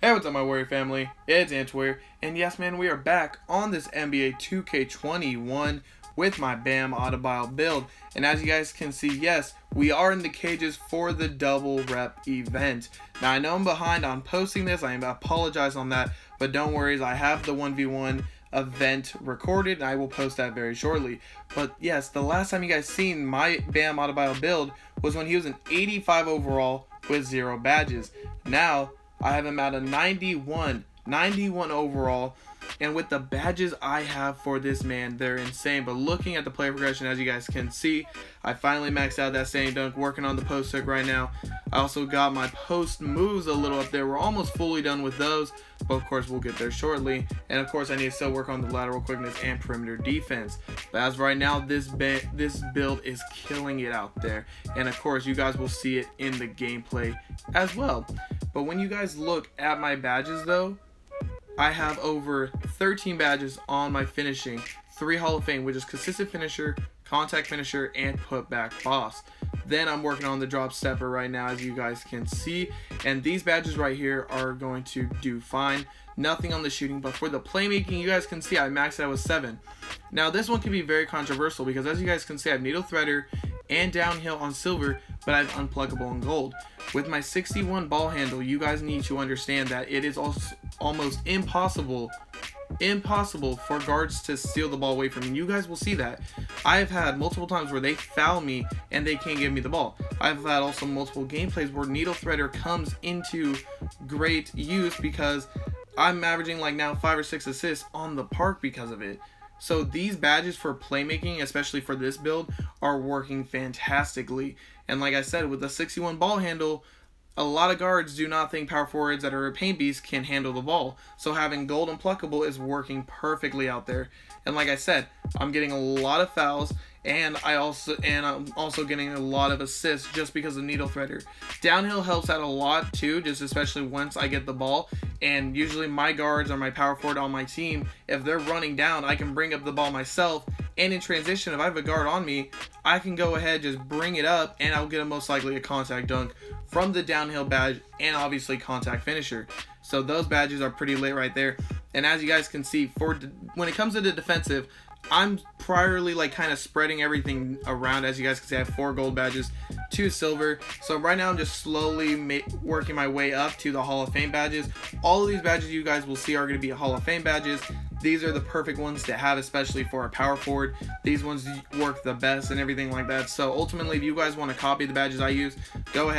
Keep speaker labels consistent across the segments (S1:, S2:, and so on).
S1: Hey, what's up, my Warrior family? It's Antwarrior, and yes, man, we are back on this NBA 2K21 with my Bam Adebayo build. And as you guys can see, yes, we are in the cages for the double rep event. Now, I know I'm behind on posting this. I apologize on that, but don't worry, I have the 1v1 event recorded, and I will post that very shortly. But yes, the last time you guys seen my Bam Adebayo build was when he was an 85 overall with 0 badges. Now, I have him at a 91 overall, and with the badges I have for this man, they're insane. But looking at the play progression, as you guys can see, I finally maxed out that same dunk, working on the post hook right now. I also got my post moves a little up there. We're almost fully done with those, but of course we'll get there shortly. And of course I need to still work on the lateral quickness and perimeter defense. But as of right now, this build is killing it out there, and of course you guys will see it in the gameplay as well. But when you guys look at my badges though, I have over 13 badges on my finishing, 3 Hall of Fame, which is consistent finisher, contact finisher, and putback boss. Then I'm working on the drop stepper right now, as you guys can see, and these badges right here are going to do fine. Nothing on the shooting, but for the playmaking, you guys can see I maxed out with 7. Now this one can be very controversial because, as you guys can see, I have needle threader and downhill on silver, but I have unpluckable on gold. With my 61 ball handle, you guys need to understand that it is also almost impossible for guards to steal the ball away from me. You guys will see that. I have had multiple times where they foul me and they can't give me the ball. I've had also multiple gameplays where needle threader comes into great use because I'm averaging like now 5 or 6 assists on the park because of it. So these badges for playmaking, especially for this build, are working fantastically. And like I said, with the 61 ball handle, a lot of guards do not think power forwards that are a paint beast can handle the ball. So having gold and pluckable is working perfectly out there. And like I said, I'm getting a lot of fouls, and I'm also getting a lot of assists just because of needle threader. Downhill helps out a lot too, just especially once I get the ball. And usually my guards or my power forward on my team, if they're running down, I can bring up the ball myself. And in transition, if I have a guard on me, I can go ahead, just bring it up, and I'll get a most likely a contact dunk from the downhill badge and obviously contact finisher. So those badges are pretty lit right there. And as you guys can see, when it comes to the defensive, I'm priorly like kind of spreading everything around. As you guys can see, I have 4 gold badges, 2 silver. So right now I'm just slowly working my way up to the Hall of Fame badges. All of these badges you guys will see are going to be Hall of Fame badges. These are the perfect ones to have, especially for a power forward. These ones work the best and everything like that. So ultimately, if you guys want to copy the badges I use, go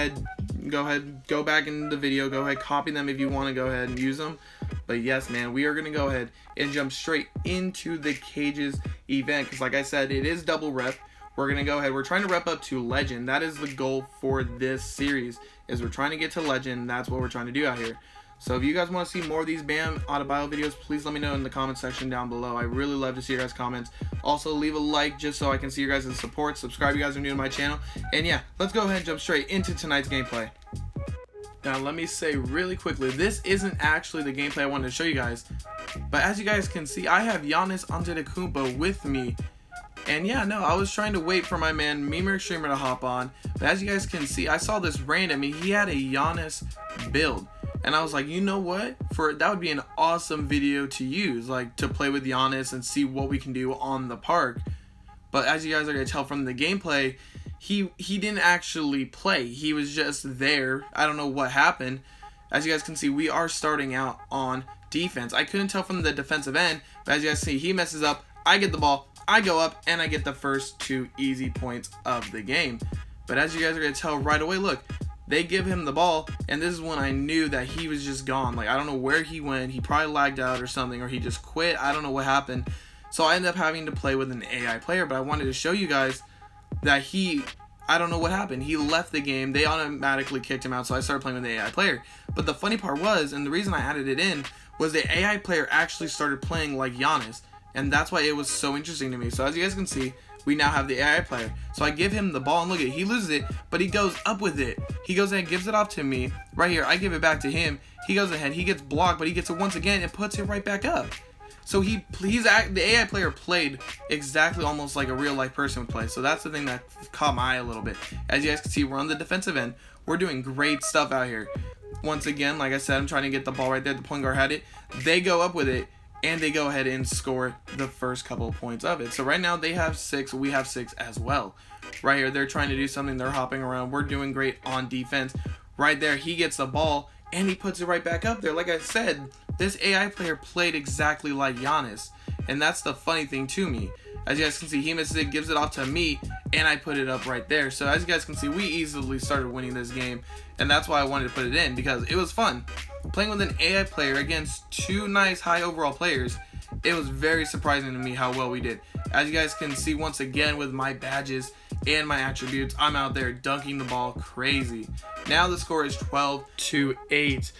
S1: back in the video, go ahead, copy them if you want to go ahead and use them. But yes, man, we are going to go ahead and jump straight into the cages event, because like I said, it is double rep. We're going to go ahead, we're trying to rep up to legend. That is the goal for this series, is we're trying to get to legend. That's what we're trying to do out here. So if you guys want to see more of these Bam Adebayo videos, please let me know in the comment section down below. I really love to see your guys' comments. Also, leave a like just so I can see your guys' support. Subscribe if you guys are new to my channel. And yeah, let's go ahead and jump straight into tonight's gameplay. Now, let me say really quickly, this isn't actually the gameplay I wanted to show you guys. But as you guys can see, I have Giannis Antetokounmpo with me. And yeah, no, I was trying to wait for my man Memer Extremer to hop on. But as you guys can see, I saw this rain at me. He had a Giannis build. And I was like, you know what? That would be an awesome video to use, like to play with Giannis and see what we can do on the park. But as you guys are gonna tell from the gameplay, he didn't actually play. He was just there. I don't know what happened. As you guys can see, we are starting out on defense. I couldn't tell from the defensive end, but as you guys see, he messes up. I get the ball. I go up, and I get the first 2 easy points of the game. But as you guys are gonna tell right away, look. They give him the ball, and this is when I knew that he was just gone. Like, I don't know where he went. He probably lagged out or something, or he just quit. I don't know what happened. So I ended up having to play with an AI player, but I wanted to show you guys that I don't know what happened. He left the game. They automatically kicked him out, so I started playing with the AI player. But the funny part was, and the reason I added it in, was the AI player actually started playing like Giannis, and that's why it was so interesting to me. So as you guys can see, we now have the AI player. So I give him the ball, and look at it, he loses it, but he goes up with it. He goes ahead and gives it off to me. Right here, I give it back to him. He goes ahead, he gets blocked, but he gets it once again and puts it right back up. So the AI player played exactly almost like a real life person would play. So that's the thing that caught my eye a little bit. As you guys can see, we're on the defensive end. We're doing great stuff out here. once again, like I said, I'm trying to get the ball right there. The point guard had it. They go up with it, and they go ahead and score the first couple of points of it. So right now they have 6, we have 6 as well. Right here, they're trying to do something. They're hopping around. We're doing great on defense. Right there, he gets the ball, and he puts it right back up there. Like I said, this AI player played exactly like Giannis, and that's the funny thing to me. As you guys can see, he misses it, gives it off to me, and I put it up right there. So as you guys can see, we easily started winning this game, and that's why I wanted to put it in, because it was fun. Playing with an AI player against 2 nice high overall players, it was very surprising to me how well we did. As you guys can see, once again, with my badges and my attributes, I'm out there dunking the ball crazy. Now the score is 12-8.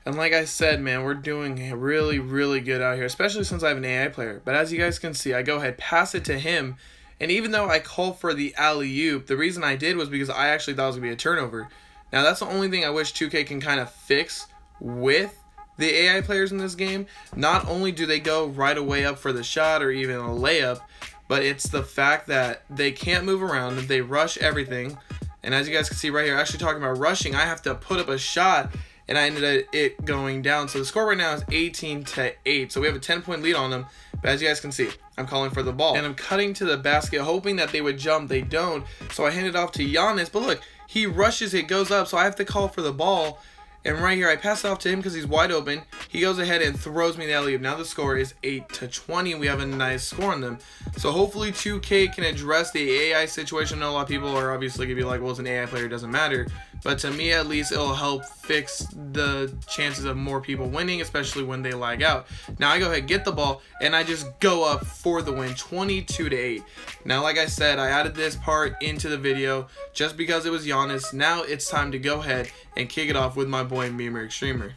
S1: And like I said, man, we're doing really, really good out here, especially since I have an AI player. But as you guys can see, I go ahead, pass it to him. And even though I called for the alley-oop, the reason I did was because I actually thought it was going to be a turnover. Now, that's the only thing I wish 2K can kind of fix with the AI players in this game. Not only do they go right away up for the shot or even a layup, but it's the fact that they can't move around. They rush everything. And as you guys can see right here, actually talking about rushing, I have to put up a shot, and I ended up it going down. So the score right now is 18-8. So we have a 10-point lead on them. But as you guys can see, I'm calling for the ball. And I'm cutting to the basket, hoping that they would jump. They don't. So I hand it off to Giannis. But look, he rushes, it goes up. So I have to call for the ball. And right here, I pass it off to him because he's wide open. He goes ahead and throws me the alley-oop. Now the score is 8-20. We have a nice score on them. So hopefully 2K can address the AI situation. I know a lot of people are obviously going to be like, well, it's an AI player, it doesn't matter. But to me, at least, it'll help fix the chances of more people winning, especially when they lag out. Now I go ahead, get the ball, and I just go up for the win, 22-8. Now, like I said, I added this part into the video just because it was Giannis. Now it's time to go ahead and kick it off with my boy Memer Extremer.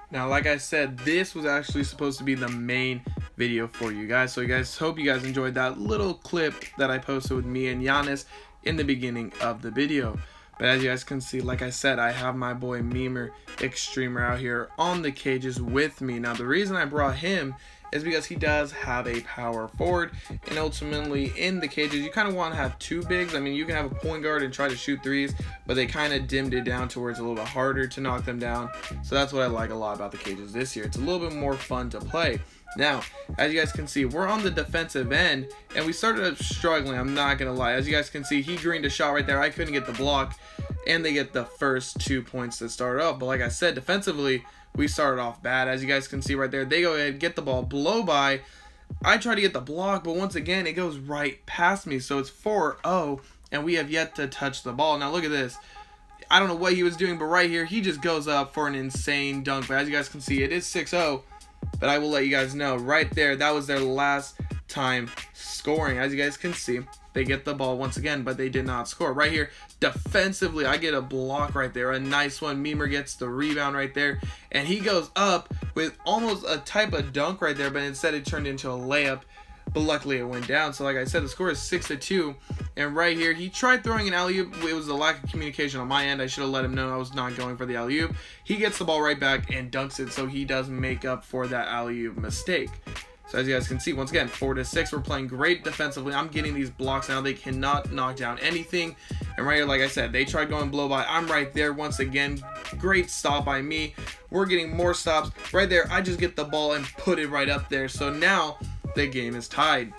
S1: Now, like I said, this was actually supposed to be the main video for you guys. So you guys, hope you guys enjoyed that little clip that I posted with me and Giannis in the beginning of the video. But as you guys can see, like I said, I have my boy Memer Extremer out here on the cages with me. Now, the reason I brought him is because he does have a power forward, and ultimately in the cages you kind of want to have 2 bigs. I mean, you can have a point guard and try to shoot threes, but they kind of dimmed it down to where it's a little bit harder to knock them down. So that's what I like a lot about the cages this year. It's a little bit more fun to play. Now, as you guys can see, we're on the defensive end, and we started struggling, I'm not going to lie. As you guys can see, he greened a shot right there. I couldn't get the block, and they get the first 2 points to start off. But like I said, defensively, we started off bad. As you guys can see right there, they go ahead, get the ball, blow by. I try to get the block, but once again, it goes right past me. So it's 4-0, and we have yet to touch the ball. Now, look at this. I don't know what he was doing, but right here, he just goes up for an insane dunk. But as you guys can see, it is 6-0. But I will let you guys know right there, that was their last time scoring. As you guys can see, they get the ball once again, but they did not score. Right here, defensively, I get a block right there, a nice one. Memer gets the rebound right there, and he goes up with almost a type of dunk right there, but instead it turned into a layup. But luckily it went down. So like I said, the score is 6-2. And right here, he tried throwing an alley-oop. It was a lack of communication on my end. I should have let him know I was not going for the alley-oop. He gets the ball right back and dunks it, so he does make up for that alley-oop mistake. So as you guys can see, once again, 4-6. We're playing great defensively. I'm getting these blocks now. They cannot knock down anything. And right here, like I said, they tried going blow by. I'm right there once again. Great stop by me. We're getting more stops. Right there, I just get the ball and put it right up there. So now the game is tied.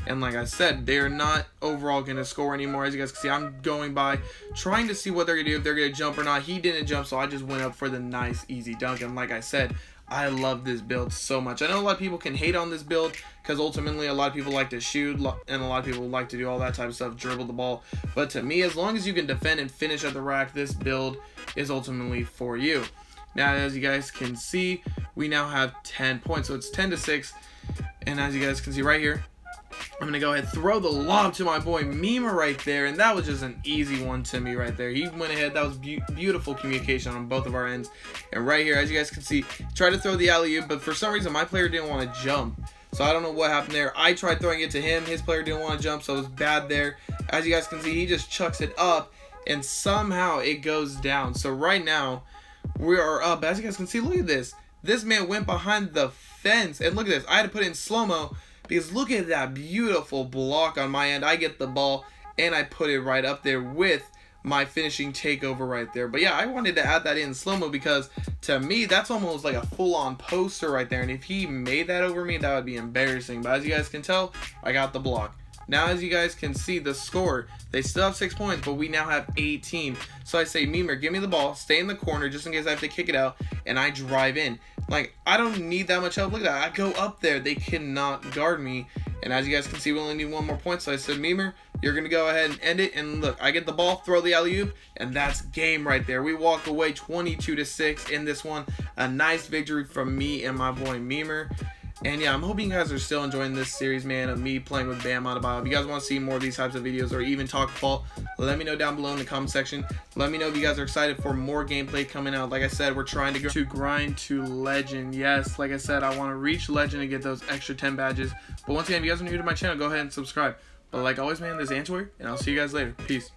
S1: And like I said, they're not overall going to score anymore. As you guys can see, I'm going by, trying to see what they're going to do, if they're going to jump or not. He didn't jump, so I just went up for the nice, easy dunk. And like I said, I love this build so much. I know a lot of people can hate on this build because ultimately a lot of people like to shoot and a lot of people like to do all that type of stuff, dribble the ball. But to me, as long as you can defend and finish at the rack, this build is ultimately for you. Now, as you guys can see, we now have 10 points. So it's 10-6. And as you guys can see right here, I'm going to go ahead and throw the lob to my boy Memer right there. And that was just an easy one to me right there. He went ahead. That was beautiful communication on both of our ends. And right here, as you guys can see, tried to throw the alley-oop, but for some reason, my player didn't want to jump. So I don't know what happened there. I tried throwing it to him. His player didn't want to jump, so it was bad there. As you guys can see, he just chucks it up, and somehow it goes down. So right now, we are up. As you guys can see, look at this. This man went behind the fence, and look at this. I had to put it in slow-mo because look at that beautiful block on my end. I get the ball, and I put it right up there with my finishing takeover right there. But yeah, I wanted to add that in slow-mo because to me, that's almost like a full-on poster right there. And if he made that over me, that would be embarrassing. But as you guys can tell, I got the block. Now, as you guys can see, the score, they still have 6 points, but we now have 18. So I say, Memer, give me the ball, stay in the corner just in case I have to kick it out, and I drive in. Like, I don't need that much help. Look at that. I go up there. They cannot guard me. And as you guys can see, we only need 1 more point. So I said, Memer, you're going to go ahead and end it. And look, I get the ball, throw the alley-oop, and that's game right there. We walk away 22-6 in this one. A nice victory from me and my boy Memer. And yeah, I'm hoping you guys are still enjoying this series, man, of me playing with Bam Adebayo. If you guys want to see more of these types of videos or even talk ball, let me know down below in the comment section. Let me know if you guys are excited for more gameplay coming out. Like I said, we're trying to go to grind to legend. Yes, like I said, I want to reach legend and get those extra 10 badges. But once again, if you guys are new to my channel, go ahead and subscribe. But like always, man, this is Antwarrior, and I'll see you guys later. Peace.